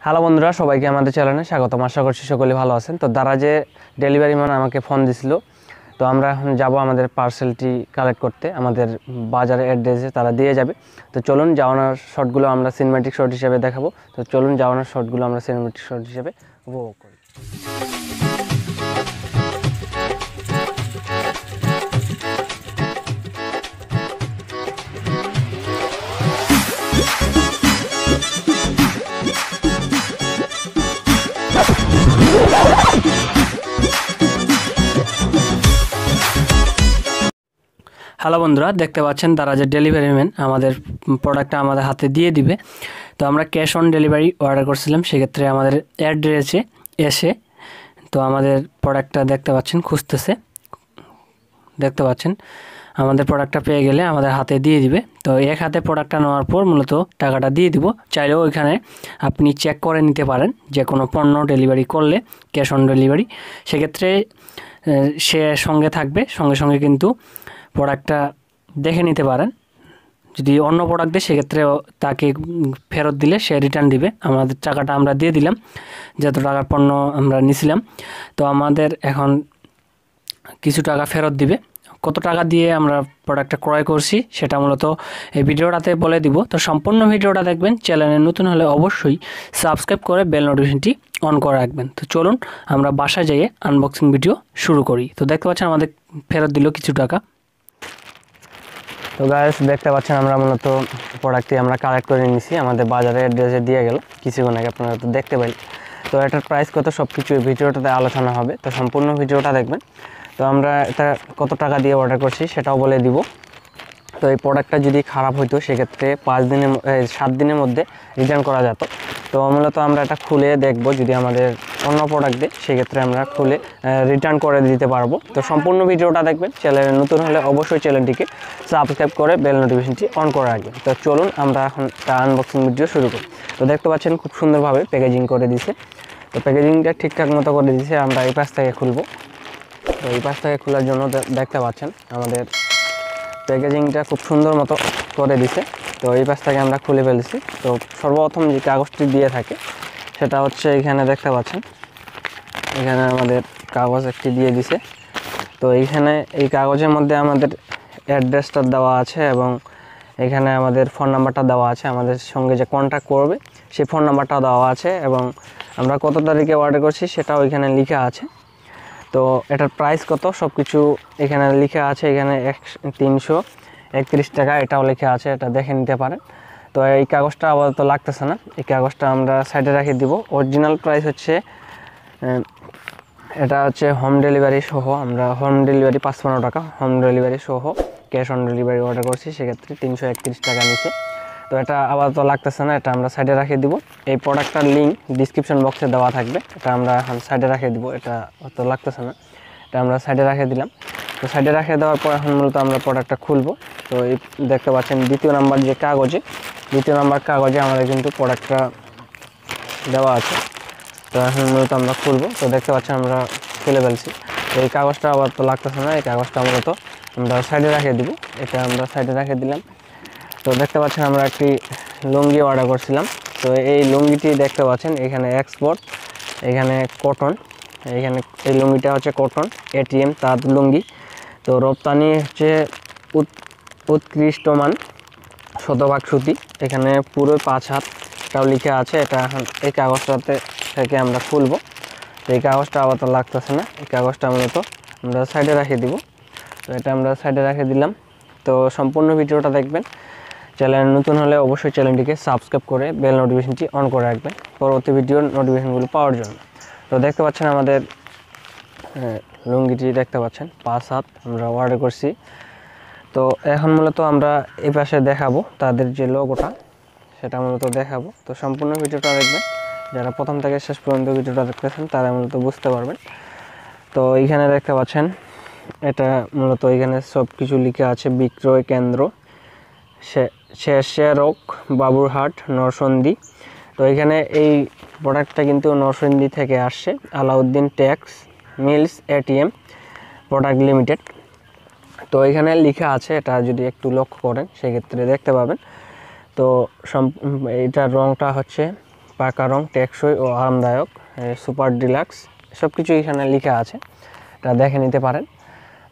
Hello বন্ধুরা, সবাইকে আমাদের চ্যানেলে স্বাগতম। আশা করছি সকলে ভালো আছেন। তো দারাজে ডেলিভারি ম্যান আমাকে ফোন দিছিল, তো আমরা এখন যাব আমাদের পার্সেলটি কালেক্ট করতে। আমাদের বাজারে অ্যাড্রেসে তারা দিয়ে যাবে। তো চলুন যাওয়ানোর শটগুলো আমরা সিনেম্যাটিক শট হিসেবে দেখাবো। তো চলুন যাওয়ানোর শটগুলো আমরা সিনেম্যাটিক শট হিসেবে উপভোগ করি। হ্যালো বন্ধুরা, দেখতে পাচ্ছেন দারাজের ডেলিভারি ম্যান আমাদের প্রোডাক্টটা আমাদের হাতে দিয়ে দিবে। তো আমরা ক্যাশ অন ডেলিভারি অর্ডার করছিলাম, সেক্ষেত্রে আমাদের অ্যাড্রেসে এসে তো আমাদের প্রোডাক্টটা দেখতে পাচ্ছেন খুঁজতেছে। দেখতে পাচ্ছেন আমাদের প্রোডাক্টটা পেয়ে গেলে আমাদের হাতে দিয়ে দিবে। তো এক হাতে প্রোডাক্টটা নেওয়ার পর মূলত টাকাটা দিয়ে দিব। চাইলেও ওইখানে আপনি চেক করে নিতে পারেন যে কোনো পণ্য ডেলিভারি করলে ক্যাশ অন ডেলিভারি, সেক্ষেত্রে সে সঙ্গে থাকবে, সঙ্গে সঙ্গে কিন্তু প্রোডাক্টটা দেখে নিতে পারেন। যদি অন্য প্রোডাক্ট দেয় সেক্ষেত্রে তাকে ফেরত দিলে সে রিটার্ন দিবে। আমাদের টাকাটা আমরা দিয়ে দিলাম, যত টাকার পণ্য আমরা নিছিলাম। তো আমাদের এখন কিছু টাকা ফেরত দিবে। কত টাকা দিয়ে আমরা প্রোডাক্টটা ক্রয় করছি সেটা মূলত এই ভিডিওটাতে বলে দিব। তো সম্পূর্ণ ভিডিওটা দেখবেন। চ্যানেলে নতুন হলে অবশ্যই সাবস্ক্রাইব করে বেল নোটিফিকেশনটি অন করে রাখবেন। তো চলুন আমরা বাসায় যেয়ে আনবক্সিং ভিডিও শুরু করি। তো দেখতে পাচ্ছেন আমাদের ফেরত দিল কিছু টাকা। তো গাইস দেখতে পাচ্ছেন আমরা মূলত প্রোডাক্টটি আমরা কালেক্ট করে নিয়েছি, আমাদের বাজারে অ্যাড্রেসে দিয়ে গেল কিছুক্ষণ আগে, আপনারা তো দেখতে পাইলেন। তো এটার প্রাইস কত সব কিছু এই ভিডিওটাতে আলোচনা হবে, তো সম্পূর্ণ ভিডিওটা দেখবেন। তো আমরা এটা কত টাকা দিয়ে অর্ডার করছি সেটাও বলে দিব। তো এই প্রোডাক্টটা যদি খারাপ হইতো সেক্ষেত্রে 7 দিনের মধ্যে রিটার্ন করা যেত। তো মূলত আমরা এটা খুলে দেখব, যদি আমাদের অন্য প্রোডাক্ট দেয় সেক্ষেত্রে আমরা খুলে রিটার্ন করে দিতে পারবো। তো সম্পূর্ণ ভিডিওটা দেখবেন। চ্যানেলে নতুন হলে অবশ্যই চ্যানেলটিকে সাবস্ক্রাইব করে বেল নোটিফিকেশনটি অন করে রাখবেন। তো চলুন আমরা এখন আনবক্সিং ভিডিও শুরু করি। তো দেখতে পাচ্ছেন খুব সুন্দরভাবে প্যাকেজিং করে দিয়েছে। তো প্যাকেজিংটা ঠিকঠাক মতো করে দিয়েছে। আমরা এই পাশ থেকে খুলবো। তো এই পাশ থেকে খোলার জন্য দেখতে পাচ্ছেন আমাদের প্যাকেজিংটা খুব সুন্দর মতো করে দিছে। তো এই পাশ থেকে আমরা খুলে ফেলেছি। তো সর্বপ্রথম যে কাগজটি দিয়ে থাকে সেটা হচ্ছে এখানে দেখতে পাচ্ছেন, এখানে আমাদের কাগজ একটি দিয়ে দিছে। তো এইখানে এই কাগজের মধ্যে আমাদের অ্যাড্রেসটা দেওয়া আছে এবং এখানে আমাদের ফোন নাম্বারটা দেওয়া আছে, আমাদের সঙ্গে যে কন্ট্যাক্ট করবে সেই ফোন নাম্বারটাও দেওয়া আছে এবং আমরা কত তারিখে অর্ডার করছি সেটাও এখানে লেখা আছে। তো এটার প্রাইস কত সব কিছু এখানে লেখা আছে। এখানে 331 টাকা এটাও লেখা আছে, এটা দেখে নিতে পারেন। তো এই কাগজটা আপাতত লাগতেছে না, এই কাগজটা আমরা সাইডে রেখে দিব। অরিজিনাল প্রাইস হচ্ছে এটা হচ্ছে হোম ডেলিভারি সহ, আমরা হোম ডেলিভারি 55 টাকা হোম ডেলিভারি সহ ক্যাশ অন ডেলিভারি অর্ডার করছি, সেক্ষেত্রে 331 টাকা নিচে। তো এটা আপাতত লাগতেছে না, এটা আমরা সাইডে রেখে দিব। এই প্রোডাক্টটার লিঙ্ক ডিসক্রিপশন বক্সে দেওয়া থাকবে, এটা আমরা এখন সাইডে রেখে দিব। এটা অত লাগতেছে না, এটা আমরা সাইডে রেখে দিলাম। তো সাইডে রেখে দেওয়ার পর এখন মূলত আমরা প্রোডাক্টটা খুলবো। তো এই দেখতে পাচ্ছেন দ্বিতীয় নাম্বার কাগজে আমাদের কিন্তু প্রোডাক্টটা দেওয়া আছে। তো এখন মূলত আমরা খুলবো। তো দেখতে পাচ্ছেন আমরা খুলে ফেলছি। তো এই কাগজটা আবার তো লাগতেছে না, এই কাগজটা মূলত আমরা সাইডে রেখে দিব, এটা আমরা সাইডে রেখে দিলাম। তো দেখতে পাচ্ছেন আমরা একটি লুঙ্গি অর্ডার করছিলাম। তো এই লুঙ্গিটি দেখতে পাচ্ছেন এখানে এক্সপোর্ট, এখানে কটন, এখানে এই লুঙ্গিটা হচ্ছে কটন এটিএম তাঁত লুঙ্গি। তো রপ্তানি হচ্ছে উৎকৃষ্ট মান, শতভাগ সুতি, এখানে পুরো 5 হাতটাও লিখে আছে। এটা এখন এই কাগজটাতে থেকে আমরা খুলবো। তো এই কাগজটা আবার তো লাগতেছে না, এই কাগজটা মূলত আমরা সাইডে রেখে দিব। তো এটা আমরা সাইডে রেখে দিলাম। তো সম্পূর্ণ ভিডিওটা দেখবেন। চ্যানেল নতুন হলে অবশ্যই চ্যানেলটিকে সাবস্ক্রাইব করে বেল নোটিফিকেশনটি অন করে রাখবেন পরবর্তী ভিডিওর নোটিফিকেশনগুলো পাওয়ার জন্য। তো দেখতে পাচ্ছেন আমাদের লুঙ্গিটি দেখতে পাচ্ছেন 5 হাত আমরা অর্ডার করছি। তো এখন মূলত আমরা এই পাশে দেখাবো তাদের যে লোগোটা, সেটা মূলত দেখাবো। তো সম্পূর্ণ ভিডিওটা দেখবেন, যারা প্রথম থেকে শেষ পর্যন্ত ভিডিওটা দেখতেছেন তারা মূলত বুঝতে পারবেন। তো এইখানে দেখতে পাচ্ছেন এটা মূলত এখানে সব কিছু লেখা আছে। বিক্রয় কেন্দ্র শেষেরক বাবুরহাট নরসিংদী। তো এখানে এই প্রোডাক্টটা কিন্তু নরসিংদী থেকে আসছে, Alauddin tax mills ATM product limited. তো এখানে লেখা আছে, এটা যদি একটু লক্ষ্য করেন সেক্ষেত্রে দেখতে পাবেন। তো এটার রংটা হচ্ছে পাকা রং, টেকসই ও আরামদায়ক, সুপার ডিলাক্স, সব কিছু এখানে লেখা আছে, এটা দেখে নিতে পারেন।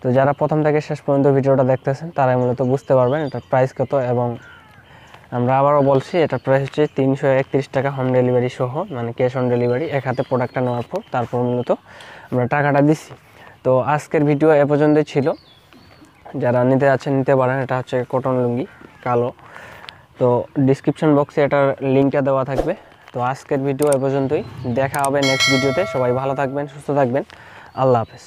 তো যারা প্রথম থেকে শেষ পর্যন্ত ভিডিওটা দেখতেছেন তারাই মূলত বুঝতে পারবেন এটার প্রাইস কত। এবং আমরা আবারও বলছি, এটার প্রাইস হচ্ছে 331 টাকা হোম ডেলিভারি সহ, মানে ক্যাশ অন ডেলিভারি। এক হাতে প্রোডাক্টটা নেওয়ার পর তারপর মূলত আমরা টাকাটা দিচ্ছি। তো আজকের ভিডিও এ পর্যন্তই ছিল। যারা নিতে যাচ্ছেন নিতে পারেন। এটা হচ্ছে কটন লুঙ্গি, কালো। তো ডিসক্রিপশন বক্সে এটার লিঙ্কটা দেওয়া থাকবে। তো আজকের ভিডিও এ পর্যন্তই, দেখা হবে নেক্সট ভিডিওতে। সবাই ভালো থাকবেন, সুস্থ থাকবেন, আল্লাহ হাফেজ।